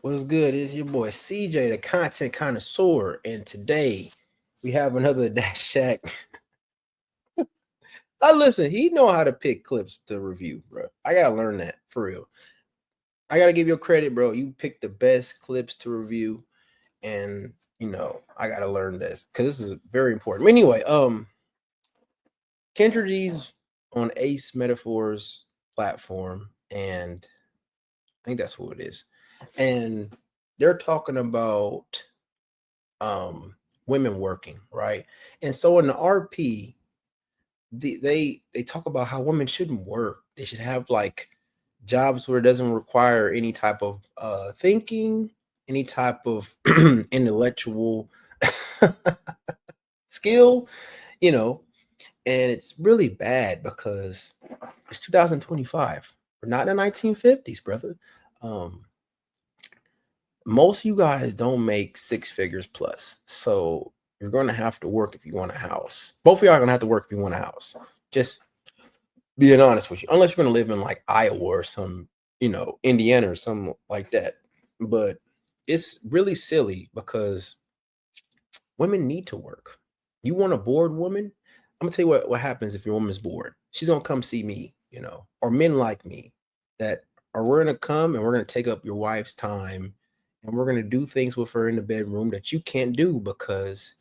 What's good? It's your boy CJ, the content connoisseur, and today we have another DatShaq. I listen. He know how to pick clips to review, bro. I gotta learn that for real. I gotta give you credit, bro. You picked the best clips to review, and I gotta learn this because this is very important. Anyway, Kendra G's on Ace Metaphors platform, and I think that's who it is, and they're talking about women working, right? And so in the RP, they talk about how women shouldn't work. They should have like jobs where it doesn't require any type of thinking, any type of intellectual skill, you know. And it's really bad because it's 2025. We're not in the 1950s, brother. Um, Most of you guys don't make six figures plus. So you're going to have to work if you want a house. Both of y'all are going to have to work if you want a house. Just being honest with you. Unless you're going to live in like Iowa or some, Indiana or something like that. But it's really silly because women need to work. You want a bored woman? I'm going to tell you what happens if your woman's bored. She's going to come see me, or men like me that are we're going to come and we're going to take up your wife's time. And we're going to do things with her in the bedroom that you can't do because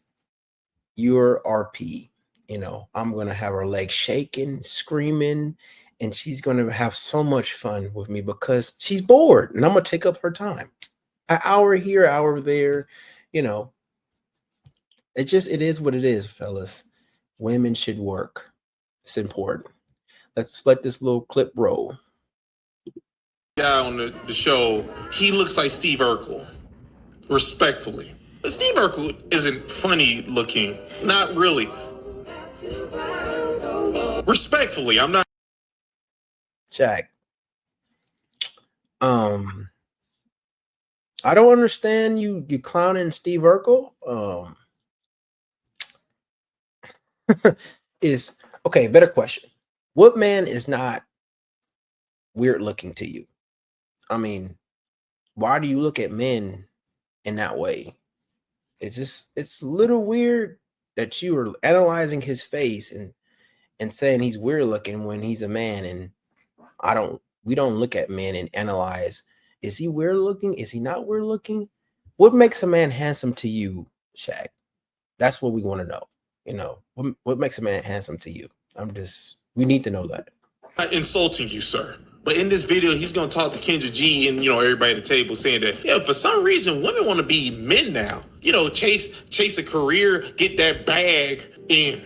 you're RP. I'm going to have her legs shaking, screaming, and she's going to have so much fun with me because she's bored and I'm going to take up her time. An hour here, an hour there, it is what it is, fellas. Women should work. It's important. Let's let this little clip roll. Guy on the show, he looks like Steve Urkel, respectfully. But Steve Urkel isn't funny looking, not really. Respectfully, I'm not. Jack, I don't understand you clowning Steve Urkel. Is okay. Better question. What man is not weird looking to you? I mean, why do you look at men in that way? It's a little weird that you are analyzing his face and saying he's weird looking when he's a man. And we don't look at men and analyze, is he weird looking? Is he not weird looking? What makes a man handsome to you, Shaq? That's what we want to know. What makes a man handsome to you? We need to know that. Not insulting you, sir. But in this video, he's going to talk to Kendra G and, everybody at the table saying that, for some reason, women want to be men now. Chase a career, get that bag, and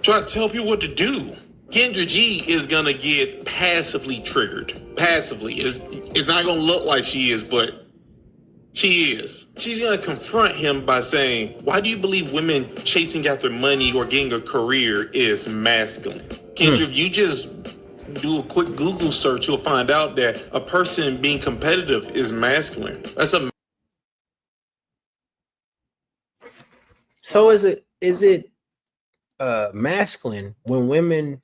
try to tell people what to do. Kendra G is going to get passively triggered. Passively. It's not going to look like she is, but she is. She's going to confront him by saying, why do you believe women chasing after money or getting a career is masculine? Kendra, if you just do a quick Google search, you'll find out that a person being competitive is masculine. So is it masculine when women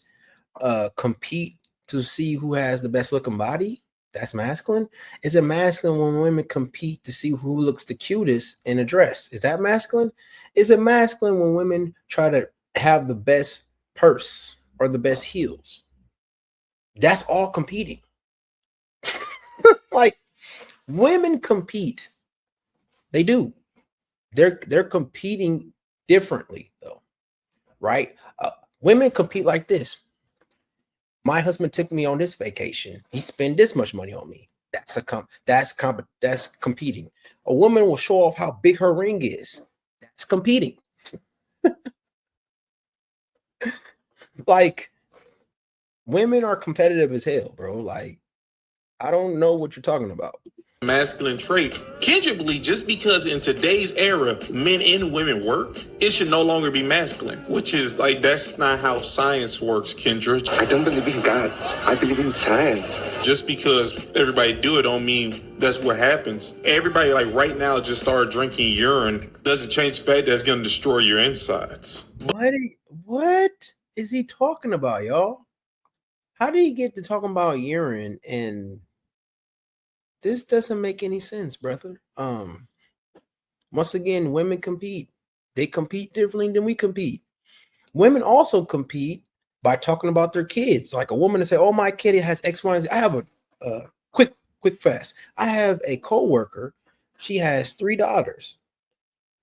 compete to see who has the best looking body? That's masculine. Is it masculine when women compete to see who looks the cutest in a dress? Is that masculine? Is it masculine when women try to have the best purse or the best heels? That's all competing. Like, women compete. They do. They're competing differently though, right? Women compete like this. My husband took me on this vacation. He spent this much money on me. That's competing. A woman will show off how big her ring is. That's competing. Like, women are competitive as hell, bro. Like, I don't know what you're talking about. Masculine trait. Kendra believes just because in today's era men and women work, it should no longer be masculine, which is like, that's not how science works, Kendra. I don't believe in God. I believe in science. Just because everybody do it don't mean that's what happens. Everybody, like right now, just started drinking urine. Doesn't change the fact that it's going to destroy your insides. What is he talking about, y'all? How did he get to talking about urine and This doesn't make any sense, brother. Once again, women compete. They compete differently than we compete. Women also compete by talking about their kids. Like a woman to say, "Oh, my kid has X, Y, and Z." I have a quick fast. I have a coworker. She has 3 daughters.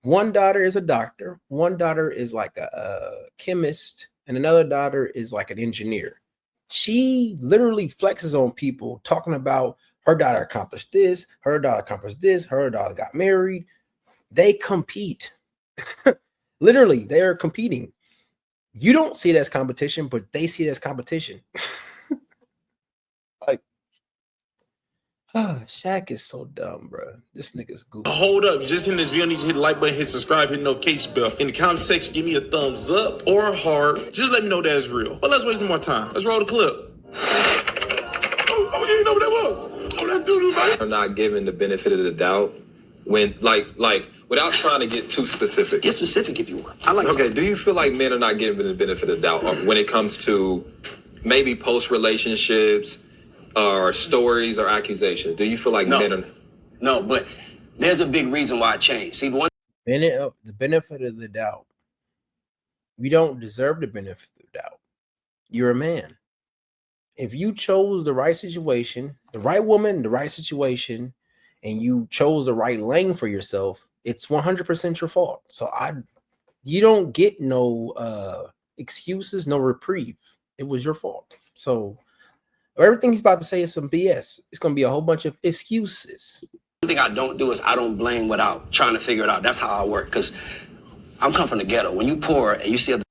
One daughter is a doctor. One daughter is like a chemist, and another daughter is like an engineer. She literally flexes on people talking about her daughter accomplished this, her daughter accomplished this, her daughter got married. They compete. Literally, they are competing. You don't see it as competition, but they see it as competition. Like, Shaq is so dumb, bro. This nigga's goofy. Hold up, just in this video, need to hit the like button, hit subscribe, hit the notification bell. In the comment section, give me a thumbs up or a heart. Just let me know that it's real. But let's waste no more time. Let's roll the clip. Oh, you didn't know what that was? Oh, that dude, man. Are not given the benefit of the doubt when, like, without trying to get too specific. Get specific if you want. I like. Okay, do you feel like men are not given the benefit of the doubt when it comes to maybe post relationships or stories or accusations? Do you feel like men are? No, but there's a big reason why I changed. See, the benefit of the doubt. You don't deserve the benefit of the doubt. You're a man. If you chose the right situation, the right woman, the right situation, and you chose the right lane for yourself, it's 100% your fault. So you don't get no excuses, no reprieve. It was your fault. So everything he's about to say is some BS. It's going to be a whole bunch of excuses. one thing I don't do is I don't blame without trying to figure it out. That's how I work, because I'm come from the ghetto. When you poor and you see other.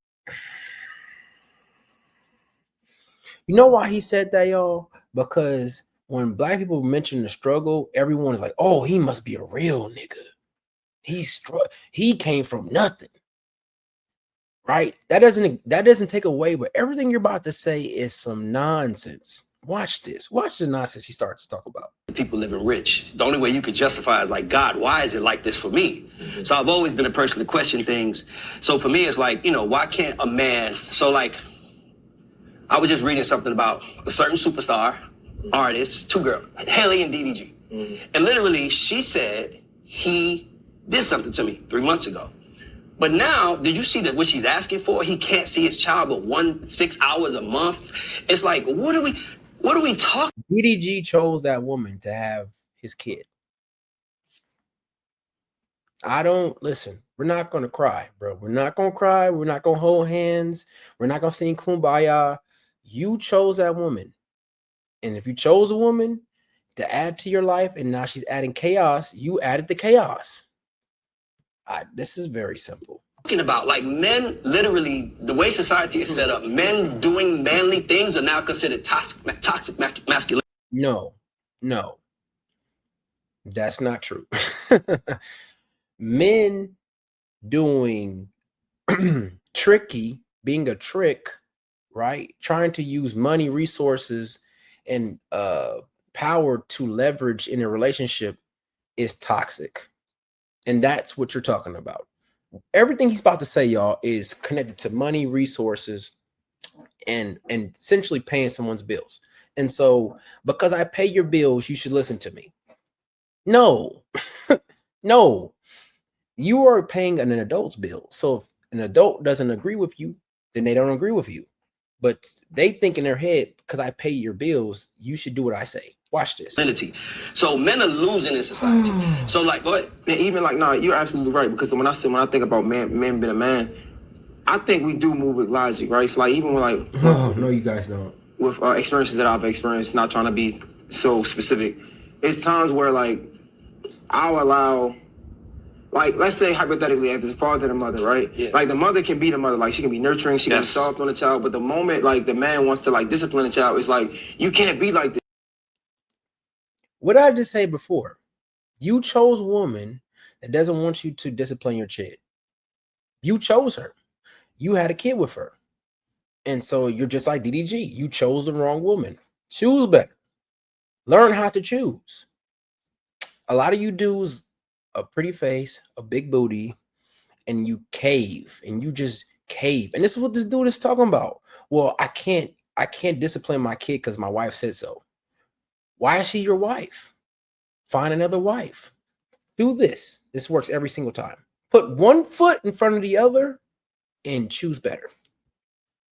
You know why he said that, y'all? Because when black people mention the struggle, everyone is like, "Oh, he must be a real nigga. He came from nothing." Right? That doesn't take away, but everything you're about to say is some nonsense. Watch this. Watch the nonsense he starts to talk about. People living rich. The only way you could justify is like, God, why is it like this for me? Mm-hmm. So I've always been a person to question things. So for me, it's like, why can't a man? So like, I was just reading something about a certain superstar artist, 2 girls, Haley and DDG. Mm-hmm. And literally she said he did something to me 3 months ago. But now, did you see that what she's asking for? He can't see his child but 6 hours a month. It's like, what are we talking? DDG chose that woman to have his kid. Listen, we're not going to cry, bro. We're not going to cry. We're not going to hold hands. We're not going to sing Kumbaya. You chose that woman. And if you chose a woman to add to your life and now she's adding chaos, you added the chaos. This is very simple. Talking about like men, literally, the way society is set up, men doing manly things are now considered toxic masculinity. No, that's not true. Men doing tricky, being a trick, right? Trying to use money, resources, and power to leverage in a relationship is toxic. And that's what you're talking about. Everything he's about to say, y'all, is connected to money, resources, and essentially paying someone's bills. And so, because I pay your bills, you should listen to me. No, no. You are paying an adult's bill. So if an adult doesn't agree with you, then they don't agree with you. But they think in their head, because I pay your bills, you should do what I say. Watch this. So men are losing in society. So like, what? Even like, no, you're absolutely right. Because when I think about men being a man, I think we do move with logic, right? So like, even with like, no, you guys don't. With experiences that I've experienced, not trying to be so specific, it's times where like I'll allow, like, let's say hypothetically, if it's a father and a mother, right? Yeah. Like the mother can be the mother, like she can be nurturing, she can be soft on the child, but the moment like the man wants to like discipline the child, it's like you can't be like this. What did I just say before? You chose a woman that doesn't want you to discipline your kid. You chose her. You had a kid with her. And so you're just like DDG. You chose the wrong woman. Choose better. Learn how to choose. A lot of you dudes, a pretty face, a big booty, and you cave. And you just cave. And this is what this dude is talking about. Well, I can't discipline my kid because my wife said so. Why is she your wife? Find another wife. Do this. This works every single time. Put one foot in front of the other and choose better.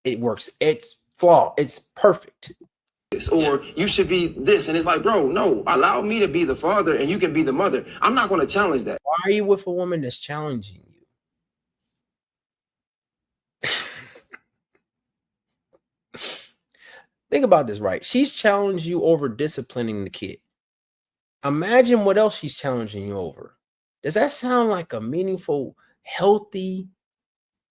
It works. It's flawed. It's perfect. Or you should be this. And it's like, bro, no, allow me to be the father and you can be the mother. I'm not going to challenge that. Why are you with a woman that's challenging you? Think about this, right? She's challenged you over disciplining the kid. Imagine what else she's challenging you over. Does that sound like a meaningful, healthy,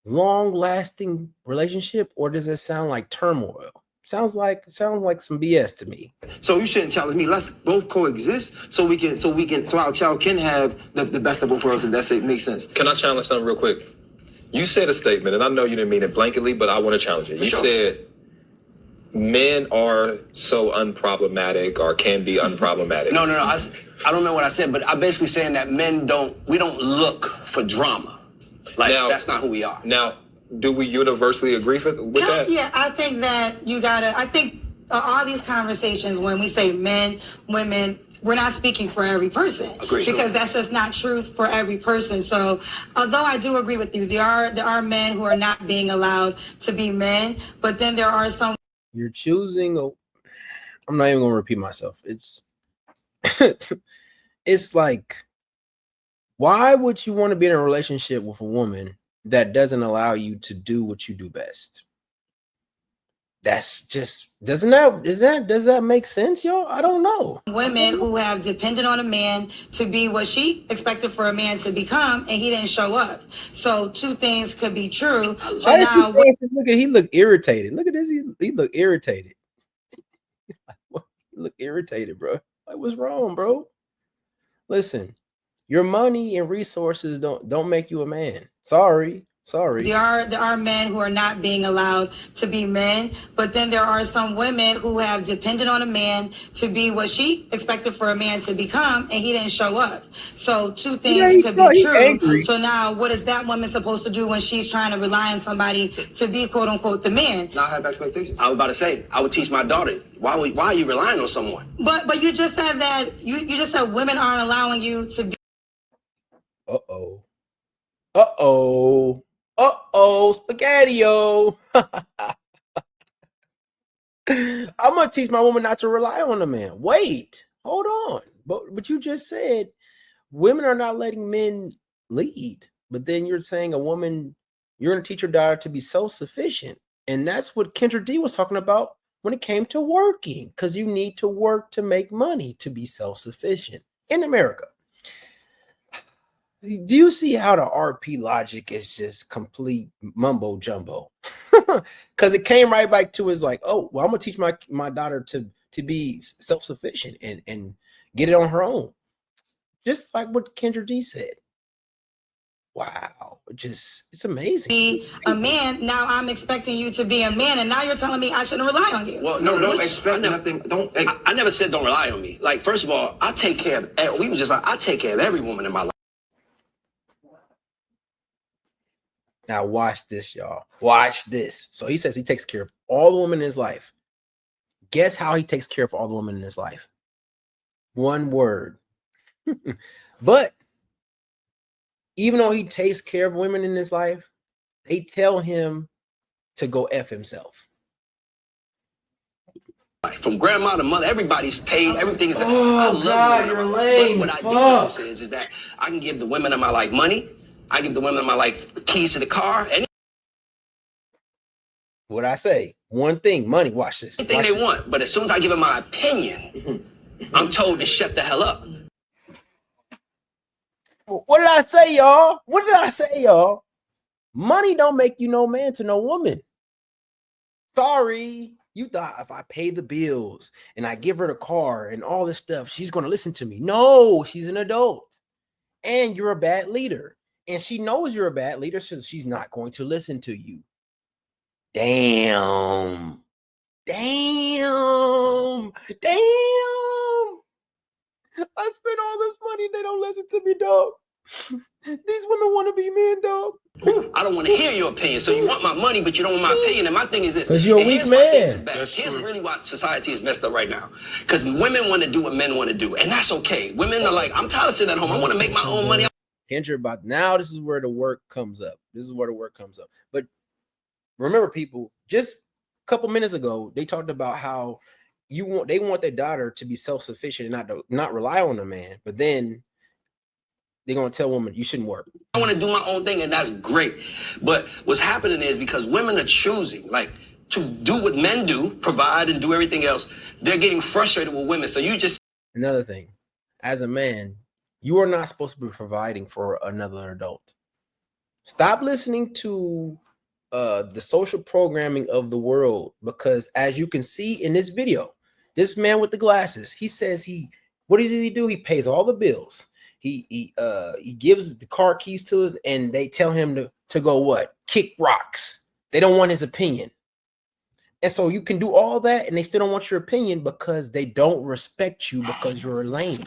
long-lasting relationship, or does it sound like turmoil? Sounds like some BS to me. So you shouldn't challenge me. Let's both coexist so our child can have the best of both worlds, if that makes sense. Can I challenge something real quick? You said a statement, and I know you didn't mean it blanketly, but I want to challenge it. You said men are so unproblematic or can be unproblematic. No. I don't know what I said, but I'm basically saying that we don't look for drama. Like, now, that's not who we are. Now, do we universally agree with that? Yeah, I think that I think all these conversations, when we say men, women, we're not speaking for every person. Agreed. Because that's just not truth for every person. So although I do agree with you, there are men who are not being allowed to be men, but then there are some. You're choosing I'm not even gonna repeat myself. It's it's like, why would you want to be in a relationship with a woman that doesn't allow you to do what you do best? That's just, does that make sense, y'all? I don't know. Women who have depended on a man to be what she expected for a man to become, and he didn't show up. So two things could be true. So now he looked irritated. Look at this. He looked irritated. He looked irritated, bro. Like, what's wrong, bro? Listen, your money and resources don't make you a man. Sorry. There are men who are not being allowed to be men, but then there are some women who have depended on a man to be what she expected for a man to become, and he didn't show up. So two things could be true. Angry. So now what is that woman supposed to do when she's trying to rely on somebody to be, quote unquote, the man? Not have expectations. I was about to say, I would teach my daughter, why are you relying on someone? But you just said that you just said women aren't allowing you to be. Spaghetti-o. I'm gonna teach my woman not to rely on a man. Wait, hold on. But you just said women are not letting men lead. But then you're saying you're gonna teach your daughter to be self-sufficient. And that's what Kendra D was talking about when it came to working, because you need to work to make money to be self-sufficient in America. Do you see how the RP logic is just complete mumbo jumbo? Because it came right back to is like, oh, well, I'm gonna teach my daughter to be self-sufficient and get it on her own. Just like what Kendra D said. Wow, it's amazing. Be a man. Now I'm expecting you to be a man, and now you're telling me I shouldn't rely on you. Well, No, don't expect nothing. I never said don't rely on me. Like, first of all, I take care of every woman in my life. Now watch this, y'all. Watch this. So he says he takes care of all the women in his life. Guess how he takes care of all the women in his life? One word. But even though he takes care of women in his life, they tell him to go F himself. From grandma to mother, everybody's paid. Everything is. Oh, God, you're lame. What I do is that I can give the women in my life money. I give the women in my life the keys to the car. What I say? One thing, money. Watch this. Anything they want. But as soon as I give them my opinion, I'm told to shut the hell up. What did I say, y'all? What did I say, y'all? Money don't make you no man to no woman. Sorry. You thought if I pay the bills and I give her the car and all this stuff, she's going to listen to me. No, she's an adult. And you're a bad leader. And she knows you're a bad leader, so she's not going to listen to you. Damn. I spent all this money and they don't listen to me, dog. These women want to be men, dog. I don't want to hear your opinion. So you want my money, but you don't want my opinion. And my thing is this. 'Cause you're a and weak here's why things man. is bad. That's Here's true. really why society is messed up right now. Because women want to do what men want to do. And that's okay. Women are like, I'm tired of sitting at home. I want to make my own money. Kendra, about now, this is where the work comes up. But remember, people, just a couple minutes ago, they talked about how they want their daughter to be self-sufficient and not rely on a man. But then they're gonna tell women you shouldn't work. I want to do my own thing, and that's great. But what's happening is because women are choosing, like, to do what men do, provide and do everything else, they're getting frustrated with women. So you just Another thing, as a man, you are not supposed to be providing for another adult. Stop listening to the social programming of the world, because as you can see in this video, this man with the glasses, he says what does he do? He pays all the bills. He gives the car keys to us, and they tell him to go what? Kick rocks. They don't want his opinion. And so you can do all that, and they still don't want your opinion because they don't respect you because you're a lame.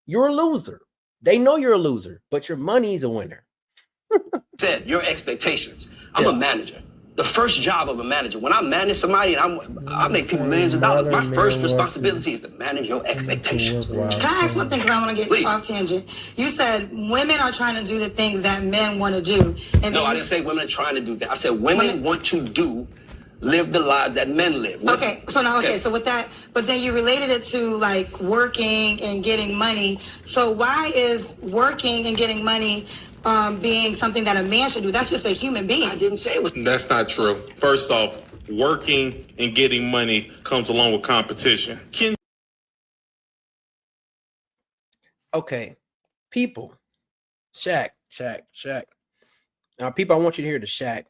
You're a loser. They know you're a loser, but your money's a winner. said your expectations. I'm a manager. The first job of a manager, when I manage somebody and I make people millions of dollars, my first responsibility is to manage your expectations. Can I ask one thing, because I want to get off tangent? You said women are trying to do the things that men want to do. And No, I didn't say women are trying to do that. I said women want to live the lives that men live. Okay, so with that, but then you related it to like working and getting money. So why is working and getting money being something that a man should do? That's just a human being. I didn't say it was. That's not true. First off, working and getting money comes along with competition. Okay, people, Shaq. Now, people, I want you to hear the Shaq.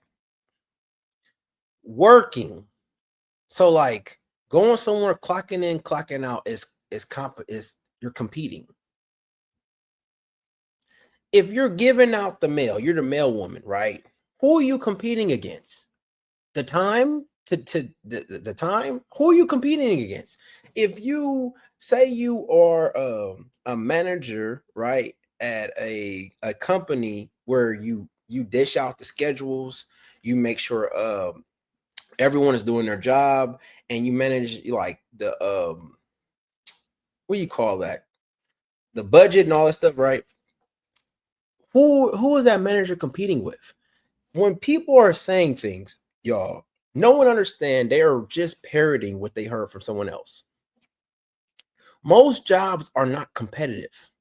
Working, so like going somewhere, clocking in, clocking out is you're competing. If you're giving out the mail, you're the mail woman, right? Who are you competing against? The time the time. Who are you competing against? If you say you are a manager, right, at a company where you dish out the schedules, you make sure everyone is doing their job, and you manage like the what do you call that? The budget and all that stuff, right? Who is that manager competing with? When people are saying things, y'all, no one understand. They are just parroting what they heard from someone else. Most jobs are not competitive.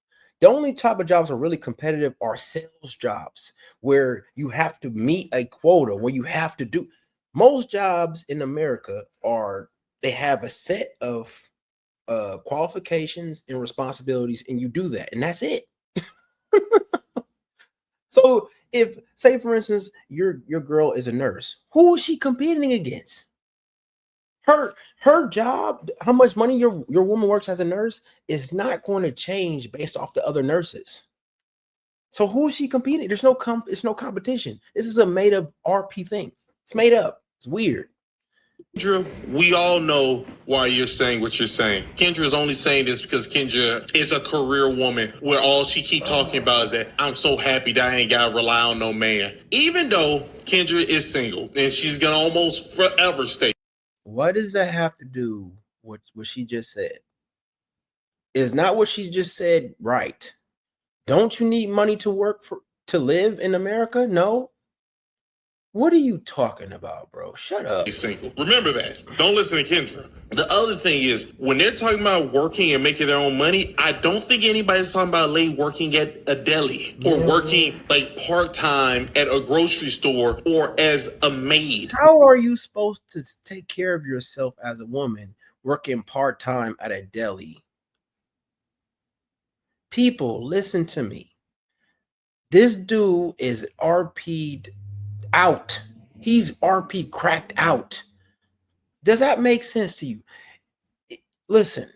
The only type of jobs that are really competitive are sales jobs, where you have to meet a quota, where you have to do. Most jobs in America they have a set of qualifications and responsibilities, and you do that, and that's it. So if, say for instance, your girl is a nurse, who is she competing against? Her job, how much money your woman works as a nurse, is not going to change based off the other nurses. So who is she competing? There's no competition. This is a made up RP thing. It's made up. It's weird. Kendra, we all know why you're saying what you're saying. Kendra is only saying this because Kendra is a career woman, where all she keep talking about is that I'm so happy that I ain't gotta rely on no man. Even though Kendra is single and she's gonna almost forever stay. What does that have to do with what she just said? Is not what she just said right? Don't you need money to live in America? No. What are you talking about, bro? Shut up. He's single. Remember that. Don't listen to Kendra. The other thing is, when they're talking about working and making their own money, I don't think anybody's talking about a lady working at a deli or working like part-time at a grocery store or as a maid. How are you supposed to take care of yourself as a woman working part-time at a deli? People, listen to me. This dude is RP'd out. He's RP cracked out. Does that make sense to you? Listen,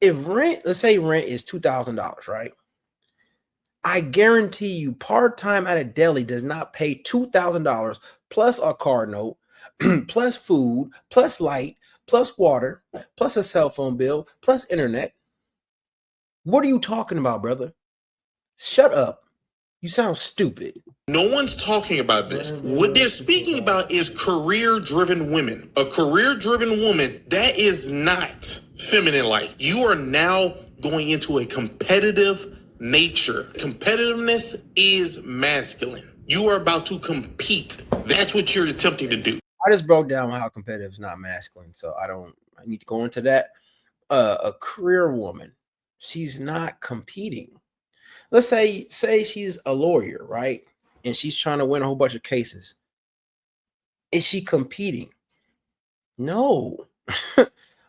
if let's say rent is $2,000, right? I guarantee you part-time at a deli does not pay $2,000 plus a car note, plus food, plus light, plus water, plus a cell phone bill, plus internet. What are you talking about, brother? Shut up. You sound stupid. No one's talking about this. What they're speaking about is career-driven women. A career-driven woman, that is not feminine-like. You are now going into a competitive nature. Competitiveness is masculine. You are about to compete. That's what you're attempting to do. I just broke down how competitive is not masculine, so I need to go into that. A career woman, she's not competing. Let's say she's a lawyer, right? And she's trying to win a whole bunch of cases. Is she competing? No.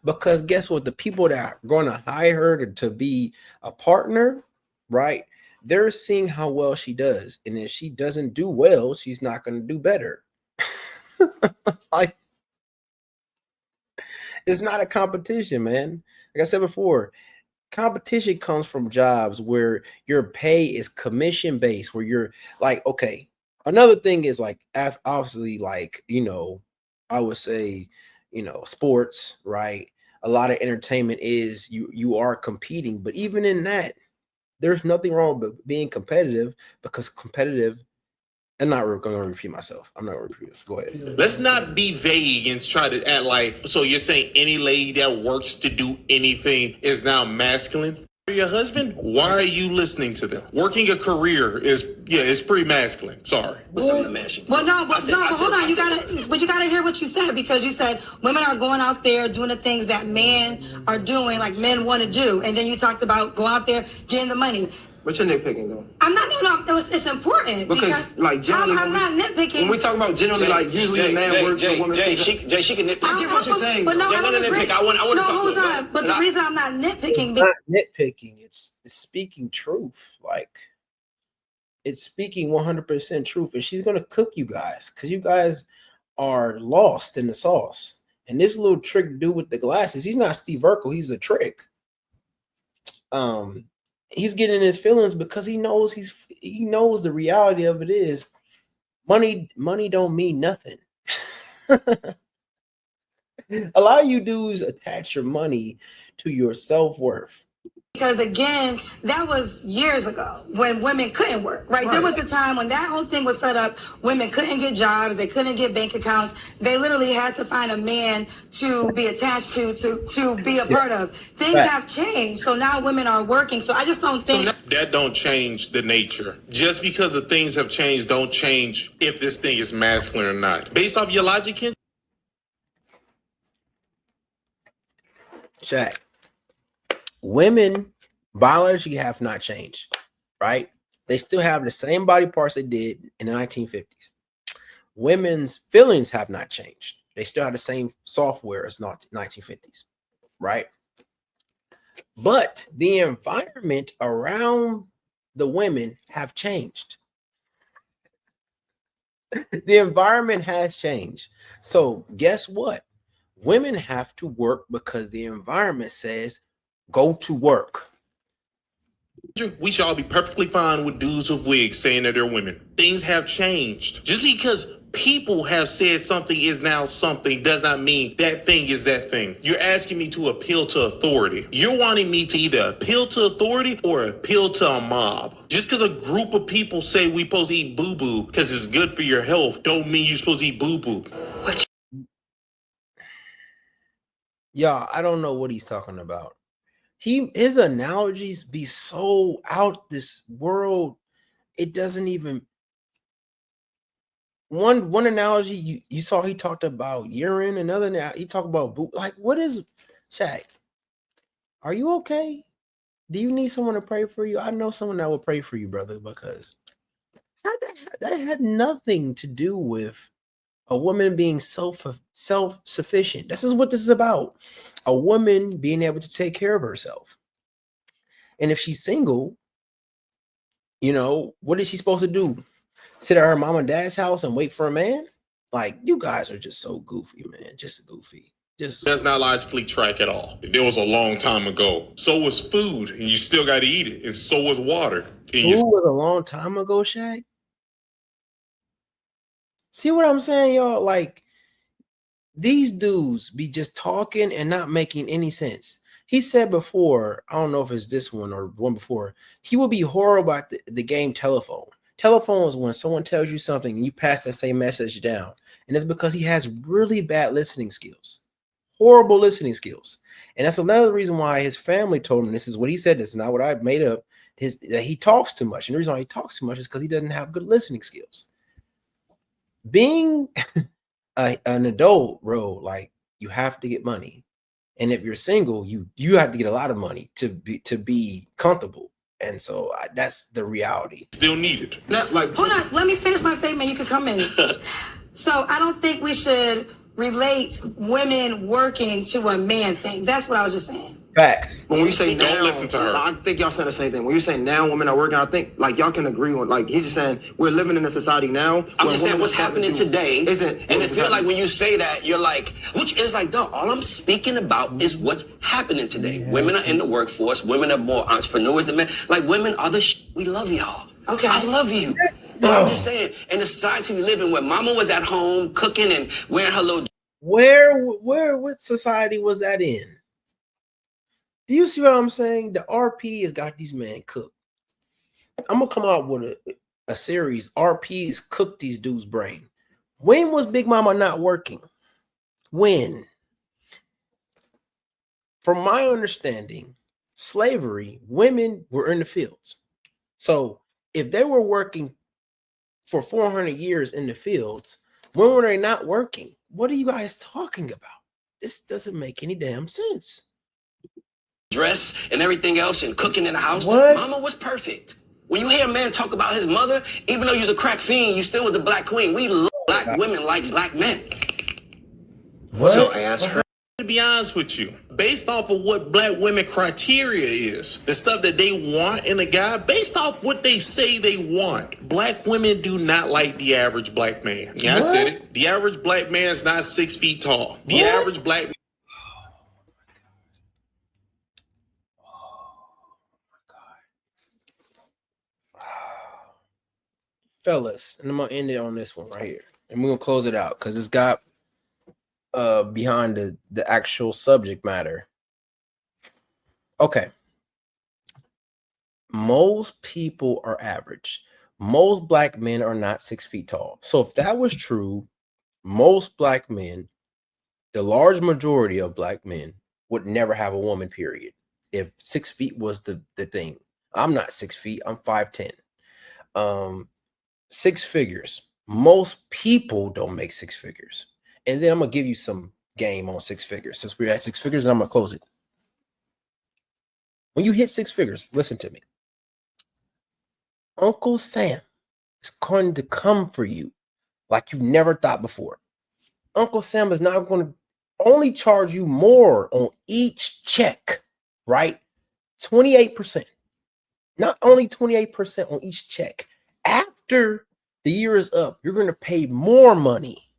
Because guess what? The people that are going to hire her to be a partner, right? They're seeing how well she does. And if she doesn't do well, she's not going to do better. Like, it's not a competition, man. Like I said before, competition comes from jobs where your pay is commission based, where you're like, okay. Another thing is like, obviously, like, I would say, sports, right? A lot of entertainment is you are competing, but even in that, there's nothing wrong with being competitive, because competitive. I'm not going to repeat myself. I'm not going to repeat this. Go ahead. Let's not be vague and try to act like, so you're saying any lady that works to do anything is now masculine? Your husband? Why are you listening to them? Working a career it's pretty masculine. Sorry. What's up with the man? Well, no, but hold on. You gotta hear what you said, because you said women are going out there doing the things that men are doing, like men want to do, and then you talked about go out there getting the money. But you're nitpicking though. I'm not. No. It's important because like generally, I'm not nitpicking. When we talk about generally, like usually a man works for women. She can nitpick. I get what you're saying. But no, I don't agree. I want to talk. Hold on. But the reason I'm not nitpicking, it's not nitpicking. It's speaking truth. Like, it's speaking 100% truth, and she's gonna cook you guys because you guys are lost in the sauce. And this little trick dude with the glasses, he's not Steve Urkel. He's a trick. He's getting his feelings because he knows the reality of it is money don't mean nothing. A lot of you dudes attach your money to your self-worth. Because again, that was years ago when women couldn't work, right? There was a time when that whole thing was set up. Women couldn't get jobs. They couldn't get bank accounts. They literally had to find a man to be attached to be a part of. Things have changed. So now women are working. So I just don't think that don't change the nature. Just because the things have changed don't change if this thing is masculine or not. Based off your logic, Kendra? Shaq. Women biologically have not changed, right? They still have the same body parts they did in the 1950s. Women's feelings have not changed. They still have the same software as 1950s, right? But the environment around the women have changed. The environment has changed. So guess what? Women have to work because the environment says go to work. We should all be perfectly fine with dudes with wigs saying that they're women. Things have changed. Just because people have said something is now something does not mean that thing is that thing. You're asking me to appeal to authority. You're wanting me to either appeal to authority or appeal to a mob. Just because a group of people say we supposed to eat boo-boo because it's good for your health don't mean you're supposed to eat boo-boo. Y'all, I don't know what he's talking about. His analogies be so out this world. It doesn't even. One analogy you saw, he talked about urine. Another now he talked about boot. Like, what is Shaq? Are you okay? Do you need someone to pray for you? I know someone that will pray for you, brother, because that had nothing to do with a woman being self-sufficient. This is what this is about. A woman being able to take care of herself. And if she's single, what is she supposed to do? Sit at her mom and dad's house and wait for a man? Like, you guys are just so goofy, man. Just goofy. Does not logically track at all. It was a long time ago. So was food, and you still got to eat it. And so was water. Food was a long time ago, Shaq. See what I'm saying, y'all? Like, these dudes be just talking and not making any sense. He said before, I don't know if it's this one or one before, he will be horrible at the game telephone. Telephone is when someone tells you something and you pass that same message down. And it's because he has really bad listening skills, horrible listening skills. And that's another reason why his family told him, this is what he said, this is not what I made up, that he talks too much. And the reason why he talks too much is because he doesn't have good listening skills. Being an adult, bro, like you have to get money. And if you're single, you have to get a lot of money to be comfortable. And so that's the reality. Still needed. Not like Hold on, let me finish my statement. You can come in. So I don't think we should relate women working to a man thing. That's what I was just saying. Facts. when we say Don't now, listen to her. I think y'all saying the same thing. When you say now women are working, I think like y'all can agree on like he's just saying we're living in a society now. I'm where just saying women what's are starting happening to do- today. Isn't And it feel like when you say that, you're like, which is like, dog, all I'm speaking about is what's happening today. Women are in the workforce. Women are more entrepreneurs than men. Like, women are the we love y'all. Okay. I love you. But I'm just saying, in the society we live in where mama was at home cooking and wearing her little What society was that in? Do you see what I'm saying? The RP has got these men cooked. I'm gonna come out with a series. RPs cooked these dudes' brain. When was Big Mama not working? When? From my understanding, slavery, women were in the fields. So if they were working for 400 years in the fields, when were they not working? What are you guys talking about? This doesn't make any damn sense. dress and everything else and cooking in the house. What? Mama was perfect. When you hear a man talk about his mother, even though you're a crack fiend, you still was a black queen. We love black women like black men. What? So I asked her. To be honest with you, based off of what black women criteria is, the stuff that they want in a guy, based off what they say they want, black women do not like the average black man. Yeah, I said it. The average black man is not 6 feet tall. The average black Fellas, and I'm gonna end it on this one right here, and we're gonna close it out because it's got behind the actual subject matter. Okay, most people are average. Most black men are not 6 feet tall. So if that was true, most black men, the large majority of black men, would never have a woman, period. If 6 feet was the thing. I'm not 6 feet, I'm 5'10". 6 figures. Most people don't make 6 figures. And then I'm gonna give you some game on 6 figures. Since we're at 6 figures, and I'm gonna close it. When you hit 6 figures, listen to me. Uncle Sam is going to come for you like you never thought before. Uncle Sam is not going to only charge you more on each check, right? 28%. Not only 28% on each check. After the year is up, you're going to pay more money.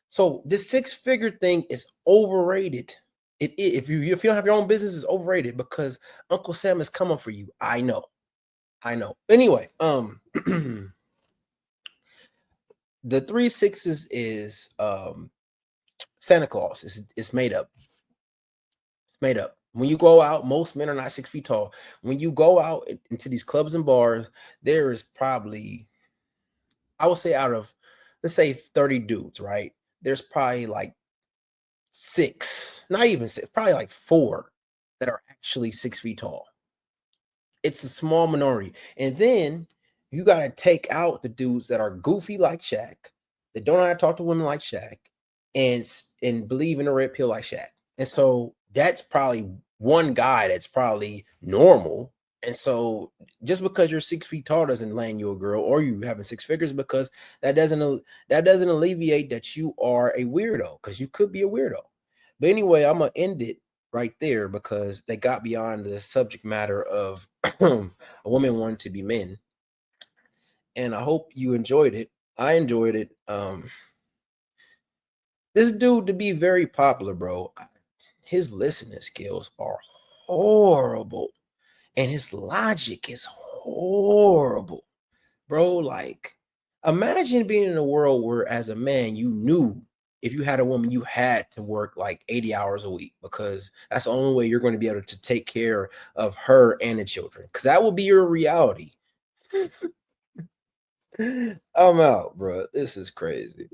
So this 6-figure thing is overrated. If you don't have your own business, it's overrated because Uncle Sam is coming for you. I know. Anyway, the 3 6s is Santa Claus. It's made up. It's made up. When you go out, most men are not 6 feet tall. When you go out into these clubs and bars, there is probably, I would say out of, let's say 30 dudes, right? There's probably like 6, not even 6, probably like 4 that are actually 6 feet tall. It's a small minority. And then you got to take out the dudes that are goofy like Shaq, that don't know how to talk to women like Shaq, and believe in the red pill like Shaq. And so that's probably one guy that's probably normal. And so just because you're 6 feet tall doesn't land you a girl or you having 6 figures, because that doesn't alleviate that you are a weirdo, because you could be a weirdo. But anyway, I'm going to end it right there because they got beyond the subject matter of a woman wanting to be men. And I hope you enjoyed it. I enjoyed it. This dude to be very popular, bro. His listening skills are horrible. And his logic is horrible, bro. Like, imagine being in a world where as a man, you knew if you had a woman, you had to work like 80 hours a week, because that's the only way you're going to be able to take care of her and the children, because that will be your reality. I'm out, bro. This is crazy.